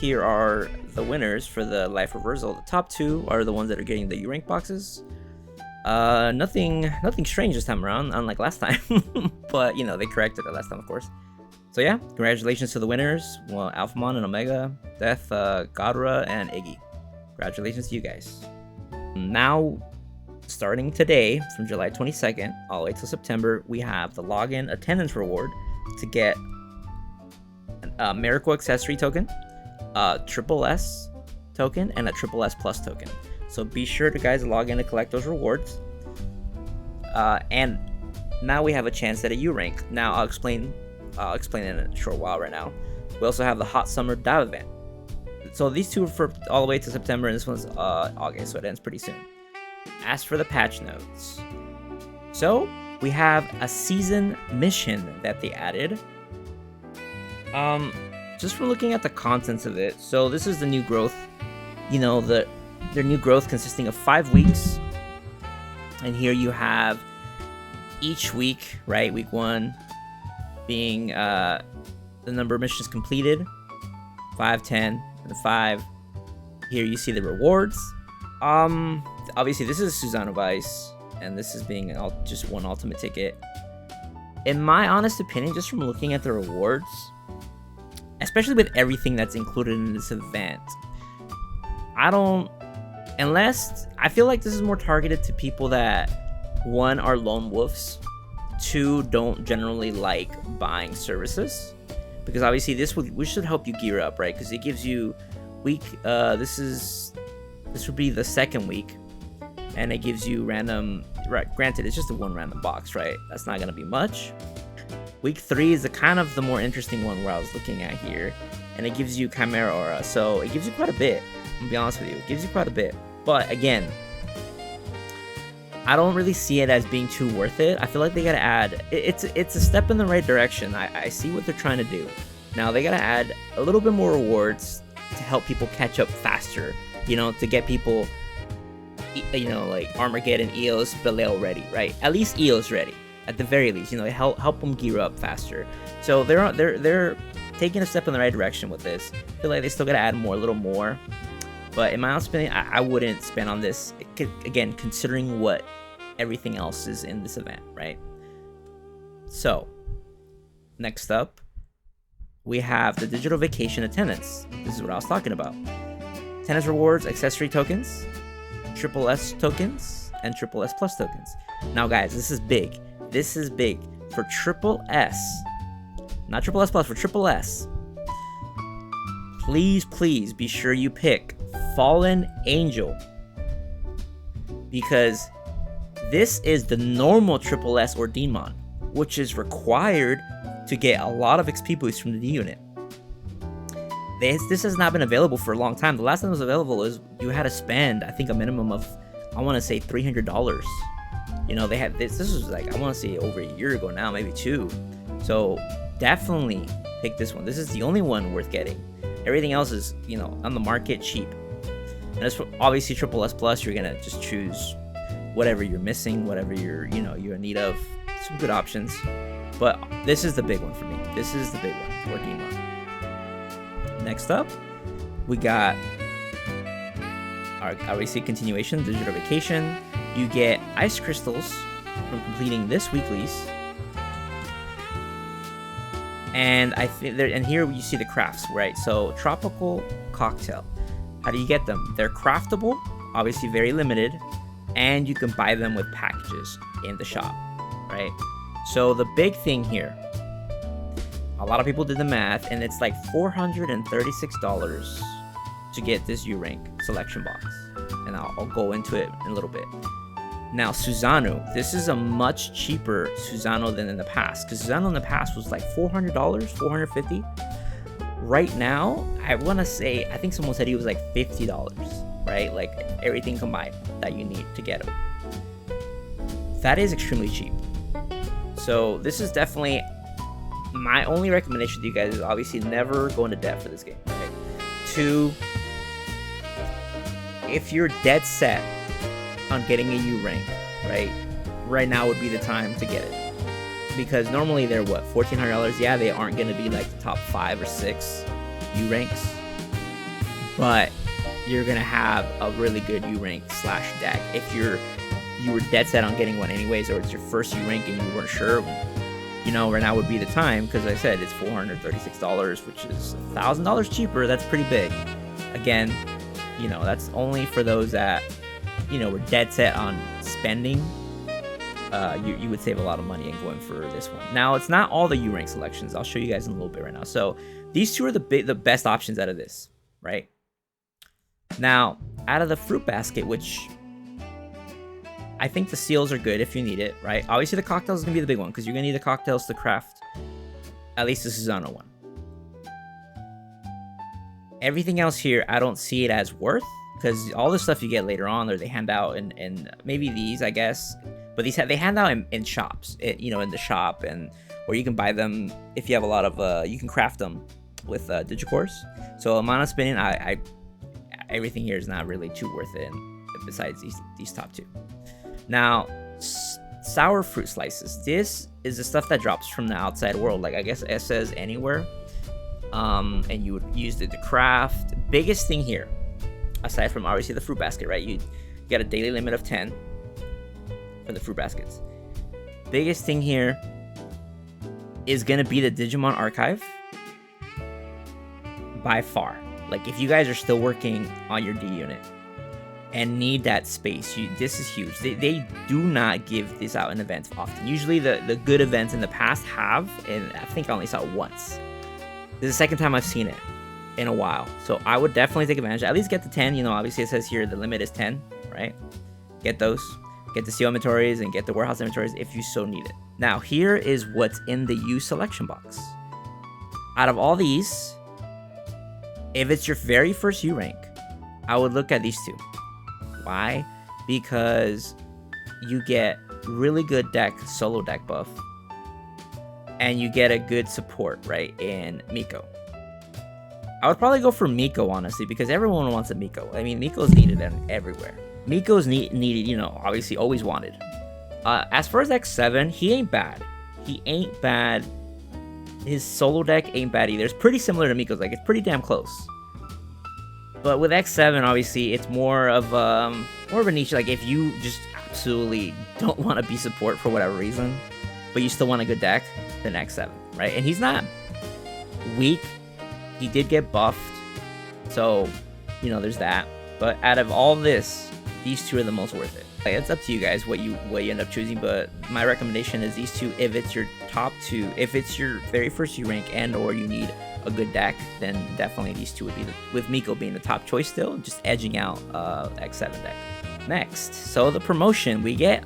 here are the winners for the Life Reversal. The top two are the ones that are getting the U rank boxes. Nothing strange this time around, unlike last time. But you know, they corrected it last time, of course. So yeah, congratulations to the winners. Well, Alphamon and Omega, Death, Godra, and Iggy. Congratulations to you guys. Now, starting today, from July 22nd all the way till September, we have the login attendance reward to get a Miracle Accessory token, a Triple S token, and a Triple S Plus token. So be sure to guys log in to collect those rewards. And now we have a chance at a U rank. Now I'll explain in a short while right now. We also have the Hot Summer Dive event. So these two are for all the way to September, and this one's August, so it ends pretty soon. As for the patch notes, so we have a season mission that they added. Just from looking at the contents of it, so this is the new growth. You know, their new growth consisting of 5 weeks, and here you have each week, right? Week 1 being the number of missions completed, 5, 10, and 5. Here you see the rewards. Obviously this is Susano Vice, and this is being just one ultimate ticket. In my honest opinion, just from looking at the rewards, especially with everything that's included in this event, I feel like this is more targeted to people that, 1, are lone wolves, 2, don't generally like buying services, because obviously we should help you gear up, right? Because it gives you week, this would be the second week, and it gives you random, right? Granted, it's just a 1 random box, right? That's not gonna be much. Week 3 is the kind of the more interesting one where I was looking at here, and it gives you Chimera Aura, so it gives you quite a bit. I'm gonna be honest with you, it gives you quite a bit. But again, I don't really see it as being too worth it. I feel like they gotta add. It's a step in the right direction. I see what they're trying to do. Now they gotta add a little bit more rewards to help people catch up faster. You know, to get people, you know, like Armageddon, Eos, Belial ready, right? At least Eos ready, at the very least. You know, help them gear up faster. So they're taking a step in the right direction with this. I feel like they still gotta add a little more. But in my honest opinion, I wouldn't spend on this, again, considering what everything else is in this event, right? So, next up, we have the Digital Vacation Attendance. This is what I was talking about. Attendance rewards, accessory tokens, Triple S tokens, and Triple S Plus tokens. Now, guys, this is big. This is big. For Triple S, not Triple S Plus, for Triple S, please be sure you pick Fallen Angel, because this is the normal Triple S or Demon, which is required to get a lot of XP boosts from the D unit. This has not been available for a long time. The last time it was available is you had to spend, I think, a minimum of, I want to say, $300. You know, they had this was like, I want to say over a year ago now, maybe 2. So definitely pick this one. This is the only one worth getting. Everything else is, you know, on the market, cheap. And as for obviously Triple S Plus, you're gonna just choose whatever you're missing, whatever you're in need of. Some good options, but this is the big one for me. This is the big one for Demon. Next up, we got our obviously continuation, Digital Vacation. You get ice crystals from completing this weekly's. And I think and here you see the crafts, right? So tropical cocktail. How do you get them? They're craftable, obviously very limited, and you can buy them with packages in the shop, right? So the big thing here, a lot of people did the math, and it's like $436 to get this U rank selection box, and I'll go into it in a little bit. Now, Susano, this is a much cheaper Susano than in the past, because Susano in the past was like $400, $450. Right now, I want to say, I think someone said he was like $50, right? Like everything combined that you need to get him. That is extremely cheap. So this is definitely my only recommendation to you guys is obviously never go into debt for this game, right? 2, if you're dead set on getting a U rank, right now would be the time to get it, because normally they're what, $1,400. Yeah, they aren't going to be like the top 5 or 6 U ranks, but you're gonna have a really good U rank / deck. If you were dead set on getting one anyways, or it's your first U rank and you weren't sure, you know, right now would be the time, because I said it's $436, which is $1,000 cheaper. That's pretty big. Again, you know, that's only for those that, you know, were dead set on spending. You would save a lot of money in going for this one. Now, it's not all the U rank selections. I'll show you guys in a little bit right now. So these two are the best options out of this, right? Now, out of the fruit basket, which I think the seals are good if you need it, right? Obviously, the cocktails is going to be the big one, because you're going to need the cocktails to craft at least the Susano one. Everything else here, I don't see it as worth, because all the stuff you get later on, or they hand out, and maybe these, I guess, but they hand out in shops, you know, in the shop, or you can buy them if you have a lot of, you can craft them with Digicores. So amount of spinning, everything here is not really too worth it, besides these top two. Now, sour fruit slices. This is the stuff that drops from the outside world. Like, I guess it says anywhere. And you would use it to craft. Biggest thing here, aside from obviously the fruit basket, right? You get a daily limit of 10 for the fruit baskets. Biggest thing here is gonna be the Digimon archive. By far. Like, if you guys are still working on your D unit and need that space, this is huge. They do not give this out in events often. Usually the good events in the past have, and I think I only saw it once. This is the second time I've seen it in a while. So I would definitely take advantage. At least get the 10. You know, obviously it says here the limit is 10, right? Get those. Get the seal inventories and get the warehouse inventories if you so need it. Now, here is what's in the U selection box. Out of all these, if it's your very first U rank, I would look at these two. Why? Because you get really good solo deck buff, and you get a good support, right, in Miko. I would probably go for Miko, honestly, because everyone wants a Miko. I mean, Miko's needed everywhere. Miko's needed, you know, obviously always wanted. As far as X7, he ain't bad. He ain't bad. His solo deck ain't bad either. It's pretty similar to Miko's, like, it's pretty damn close. But with X7, obviously, it's more of a niche. Like, if you just absolutely don't want to be support for whatever reason, but you still want a good deck, then X7, right? And he's not weak. He did get buffed, so, you know, there's that. But out of all this, these two are the most worth it. Like, it's up to you guys what you end up choosing, but my recommendation is these two. If it's your top two, if it's your very first U rank and or you need a good deck, then definitely these two would be with Miko being the top choice still, just edging out X7 deck. Next, so the promotion we get,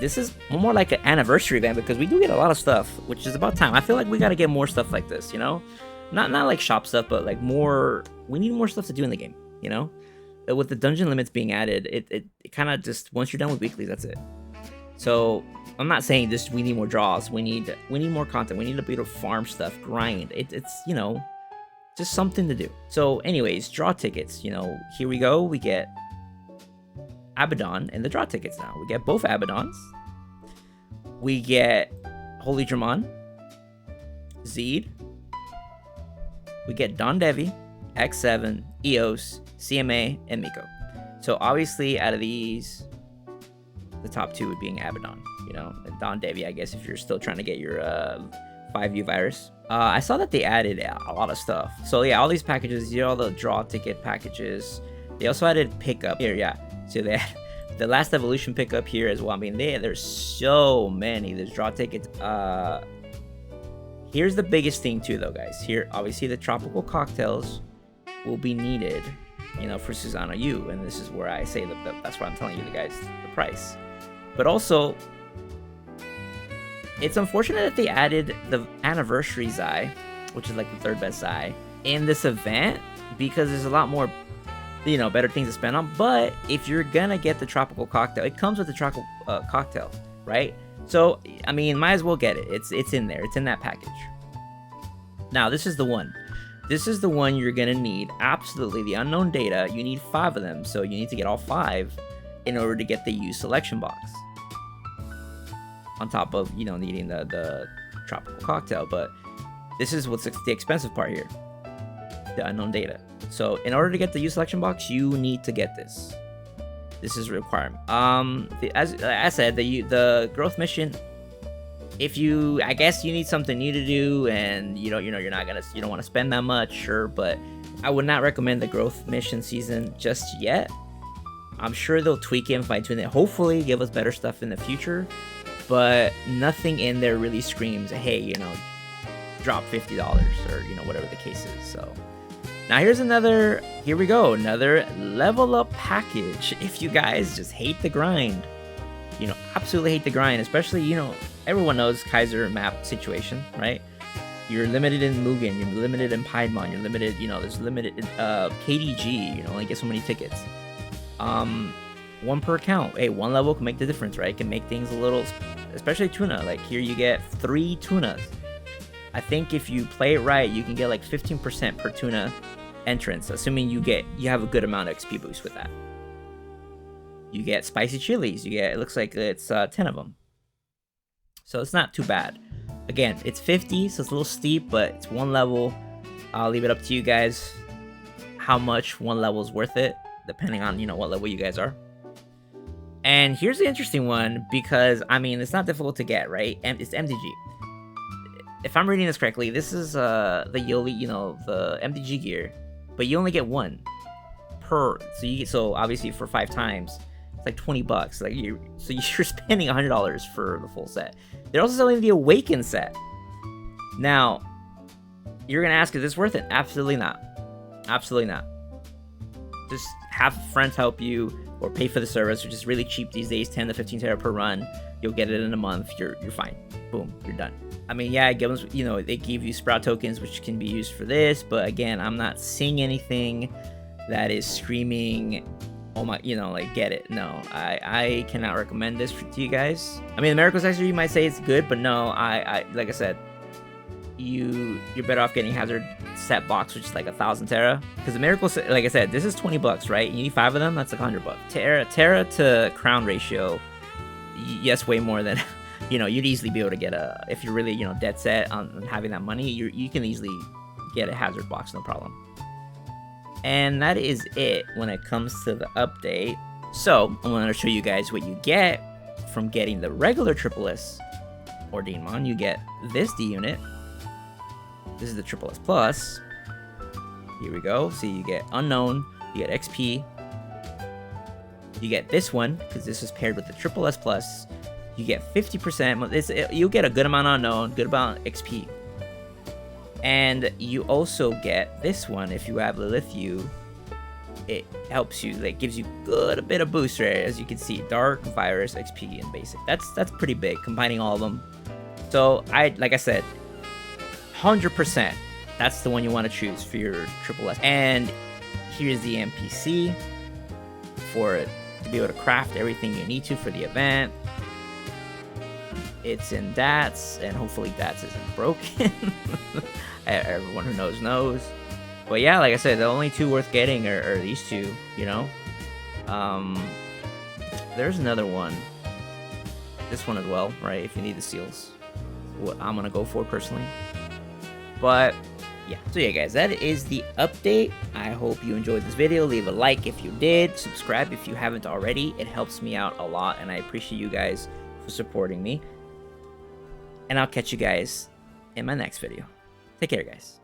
this is more like an anniversary event, because we do get a lot of stuff, which is about time. I feel like we got to get more stuff like this, you know, not like shop stuff, but like more. We need more stuff to do in the game, you know. With the dungeon limits being added, it kind of just, once you're done with weeklies, that's it. So I'm not saying this, we need more draws. We need more content. We need to be able to farm stuff, grind. It's, you know, just something to do. So anyways, draw tickets. You know, here we go. We get Abaddon and the draw tickets now. We get both Abaddons. We get Holy Dramon, Zeed. We get Don Devi, X7, Eos, CMA, and Miko. So obviously, out of these, the top two would be Abaddon, you know, and Don Devi, I guess, if you're still trying to get your 5U virus. I saw that they added a lot of stuff. So yeah, all these packages, you know, all the draw ticket packages. They also added pickup here, yeah. So they had the last evolution pickup here as well. I mean, there's so many. There's draw tickets. Here's the biggest thing too, though, guys. Here, obviously, the tropical cocktails will be needed, you know, for Susano U, and this is where I say that's why I'm telling you guys the price. But also, it's unfortunate that they added the anniversary Zai, which is like the third best Zai, in this event, because there's a lot more, you know, better things to spend on. But if you're gonna get the tropical cocktail, it comes with the tropical cocktail, right? So I mean, might as well get it. It's in there. It's in that package. Now this is the one. This is the one you're gonna need. Absolutely, the unknown data. You need 5 of them, so you need to get all 5 in order to get the U selection box. On top of, you know, needing the tropical cocktail, but this is what's the expensive part here. the unknown data. So in order to get the U selection box, you need to get this. This is a requirement. As I said, the growth mission, if you, I guess you need something new to do, and you don't want to spend that much, sure, but I would not recommend the growth mission season just yet. I'm sure they'll tweak it and fine tune it. Hopefully, give us better stuff in the future, but nothing in there really screams, hey, drop $50 or whatever the case is. So now here we go, another level up package. If you guys just hate the grind, absolutely hate the grind, especially, everyone knows Kaiser map situation, right? You're limited in Mugen, you're limited in Piedmon, you're limited, there's limited KDG, only get so many tickets. One per account. Hey, one level can make the difference, right? It can make things a little, especially tuna. Like here you get 3 tunas. I think if you play it right, you can get like 15% per tuna entrance, assuming you have a good amount of XP boost with that. You get spicy chilies. It looks like it's 10 of them. So it's not too bad. Again, it's 50, so it's a little steep, but it's one level. I'll leave it up to you guys how much one level is worth it, depending on, what level you guys are. And here's the interesting one, because, it's not difficult to get, right? And it's MDG. If I'm reading this correctly, this is the the MDG gear, but you only get one per. So obviously for 5 times, it's like $20. Like you're spending $100 for the full set. They're also selling the Awaken set. Now, you're gonna ask, is this worth it? Absolutely not. Absolutely not. Just have friends help you, or pay for the service, which is really cheap these days, 10 to 15 Tera per run. You'll get it in a month. You're fine. Boom, you're done. Yeah, it gives, they give you Sprout tokens, which can be used for this, but again, I'm not seeing anything that is screaming, oh my, get it. No, I cannot recommend this to you guys. The Miracle Sector, you might say it's good, but no, I like I said, you're better off getting Hazard set box, which is like 1,000 Tera, because the Miracle, like I said, this is $20, right? You need 5 of them, that's like $100. Tera to crown ratio, yes, way more than you'd easily be able to get if you're really dead set on having that money, you can easily get a Hazard box, no problem. And that is it when it comes to the update. So I want to show you guys what you get from getting the regular Triple S or Digimon. You get this D unit. This is the Triple S Plus. Here we go. So you get Unknown, you get XP. You get this one, because this is paired with the Triple S Plus. You get 50%. You'll get a good amount of Unknown, good amount of XP. And you also get this one if you have Lilithu. It helps you, like, gives you a bit of boost, right? As you can see, Dark, Virus, XP, and Basic. That's pretty big, combining all of them. So like I said, 100%. That's the one you want to choose for your Triple S. And here's the NPC for it to be able to craft everything you need to for the event. It's in DATS, and hopefully DATS isn't broken. Everyone who knows. But yeah, like I said, the only 2 worth getting are these 2, There's another one. This one as well, right? If you need the seals. What I'm gonna go for personally. But yeah, so yeah guys, that is the update. I hope you enjoyed this video. Leave a like if you did. Subscribe if you haven't already. It helps me out a lot, and I appreciate you guys for supporting me. And I'll catch you guys in my next video. Take care, guys.